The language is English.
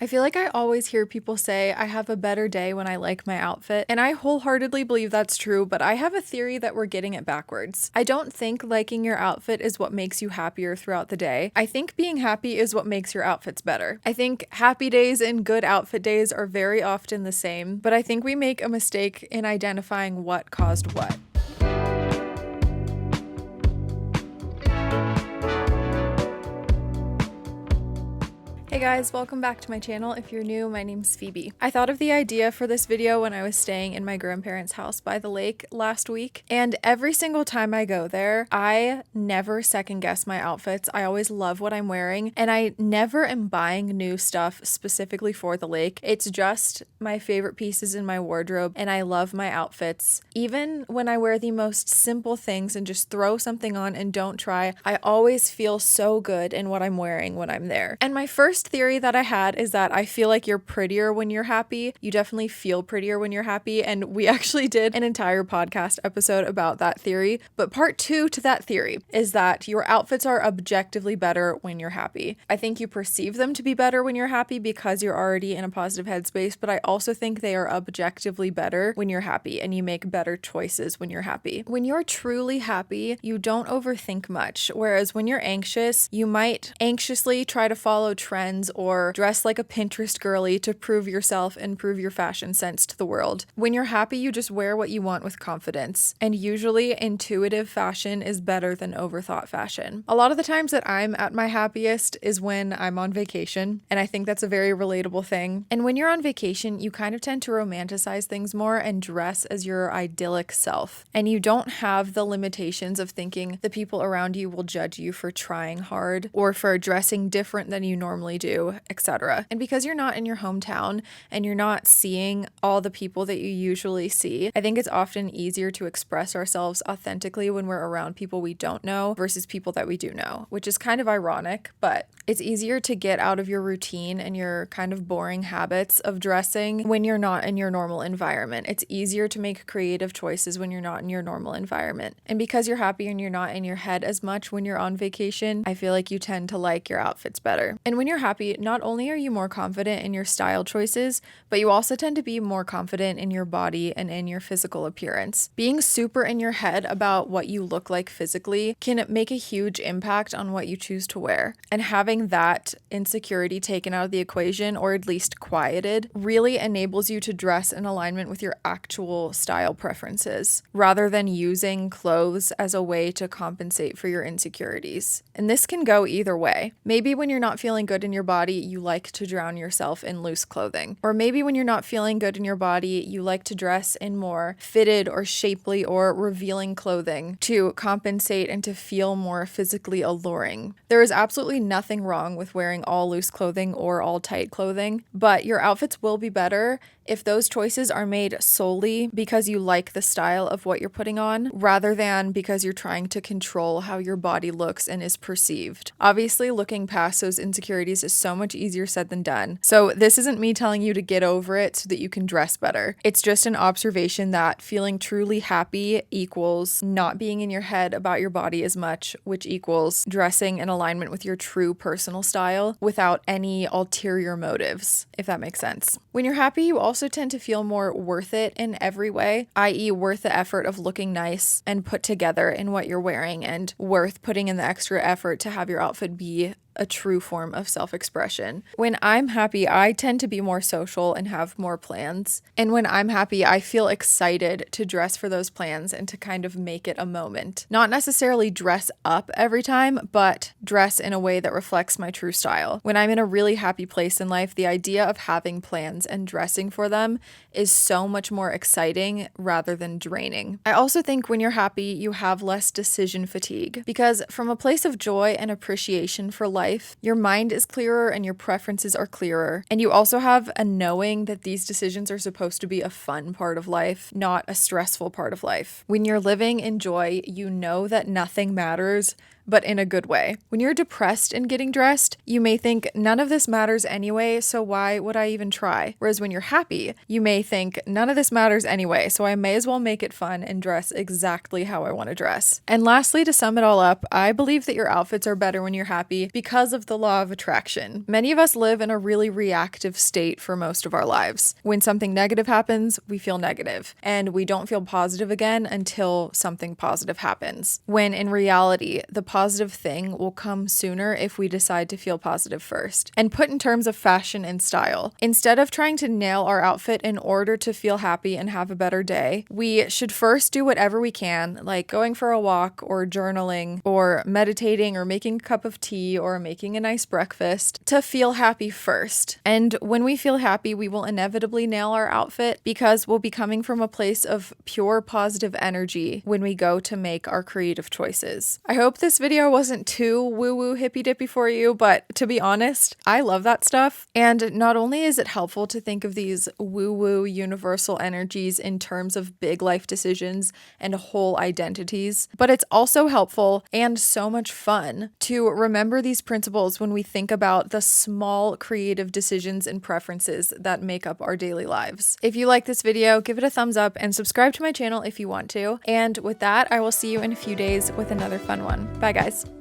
I feel like I always hear people say I have a better day when I like my outfit, and I wholeheartedly believe that's true, but I have a theory that we're getting it backwards. I don't think liking your outfit is what makes you happier throughout the day. I think being happy is what makes your outfits better. I think happy days and good outfit days are very often the same, but I think we make a mistake in identifying what caused what. Hey guys, welcome back to my channel. If you're new, my name's Phoebe. I thought of the idea for this video when I was staying in my grandparents' house by the lake last week, and every single time I go there, I never second guess my outfits. I always love what I'm wearing, and I never am buying new stuff specifically for the lake. It's just my favorite pieces in my wardrobe, and I love my outfits. Even when I wear the most simple things and just throw something on and don't try, I always feel so good in what I'm wearing when I'm there. And my first theory that I had is that I feel like you're prettier when you're happy. You definitely feel prettier when you're happy, and we actually did an entire podcast episode about that theory. But part 2 to that theory is that your outfits are objectively better when you're happy. I think you perceive them to be better when you're happy because you're already in a positive headspace, but I also think they are objectively better when you're happy, and you make better choices when you're happy. When you're truly happy, you don't overthink much, whereas when you're anxious, you might anxiously try to follow trends or dress like a Pinterest girly to prove yourself and prove your fashion sense to the world. When you're happy, you just wear what you want with confidence, and usually intuitive fashion is better than overthought fashion. A lot of the times that I'm at my happiest is when I'm on vacation, and I think that's a very relatable thing. And when you're on vacation, you kind of tend to romanticize things more and dress as your idyllic self, and you don't have the limitations of thinking the people around you will judge you for trying hard or for dressing different than you normally do, etc. And because you're not in your hometown and you're not seeing all the people that you usually see, I think it's often easier to express ourselves authentically when we're around people we don't know versus people that we do know, which is kind of ironic, but it's easier to get out of your routine and your kind of boring habits of dressing when you're not in your normal environment. It's easier to make creative choices when you're not in your normal environment. And because you're happy and you're not in your head as much when you're on vacation, I feel like you tend to like your outfits better. And when you're happy, not only are you more confident in your style choices, but you also tend to be more confident in your body and in your physical appearance. Being super in your head about what you look like physically can make a huge impact on what you choose to wear. And having that insecurity taken out of the equation, or at least quieted, really enables you to dress in alignment with your actual style preferences, rather than using clothes as a way to compensate for your insecurities. And this can go either way. Maybe when you're not feeling good in your body, you like to drown yourself in loose clothing. Or maybe when you're not feeling good in your body, you like to dress in more fitted or shapely or revealing clothing to compensate and to feel more physically alluring. There is absolutely nothing wrong with wearing all loose clothing or all tight clothing, but your outfits will be better if those choices are made solely because you like the style of what you're putting on, rather than because you're trying to control how your body looks and is perceived. Obviously, looking past those insecurities is so much easier said than done. So this isn't me telling you to get over it so that you can dress better. It's just an observation that feeling truly happy equals not being in your head about your body as much, which equals dressing in alignment with your true personal style without any ulterior motives, if that makes sense. When you're happy, you also tend to feel more worth it in every way, i.e. worth the effort of looking nice and put together in what you're wearing, and worth putting in the extra effort to have your outfit be a true form of self-expression. When I'm happy, I tend to be more social and have more plans. And when I'm happy, I feel excited to dress for those plans and to kind of make it a moment. Not necessarily dress up every time, but dress in a way that reflects my true style. When I'm in a really happy place in life, the idea of having plans and dressing for them is so much more exciting rather than draining. I also think when you're happy, you have less decision fatigue, because from a place of joy and appreciation for life, your mind is clearer and your preferences are clearer. And you also have a knowing that these decisions are supposed to be a fun part of life, not a stressful part of life. When you're living in joy, you know that nothing matters but in a good way. When you're depressed and getting dressed, you may think none of this matters anyway, so why would I even try? Whereas when you're happy, you may think none of this matters anyway, so I may as well make it fun and dress exactly how I want to dress. And lastly, to sum it all up, I believe that your outfits are better when you're happy because of the law of attraction. Many of us live in a really reactive state for most of our lives. When something negative happens, we feel negative, and we don't feel positive again until something positive happens. When in reality, the positive thing will come sooner if we decide to feel positive first. And put in terms of fashion and style, instead of trying to nail our outfit in order to feel happy and have a better day, we should first do whatever we can, like going for a walk or journaling or meditating or making a cup of tea or making a nice breakfast to feel happy first. And when we feel happy, we will inevitably nail our outfit because we'll be coming from a place of pure positive energy when we go to make our creative choices. I hope this video wasn't too woo-woo hippy-dippy for you, but to be honest, I love that stuff. And not only is it helpful to think of these woo-woo universal energies in terms of big life decisions and whole identities, but it's also helpful and so much fun to remember these principles when we think about the small creative decisions and preferences that make up our daily lives. If you like this video, give it a thumbs up and subscribe to my channel if you want to. And with that, I will see you in a few days with another fun one. Bye guys.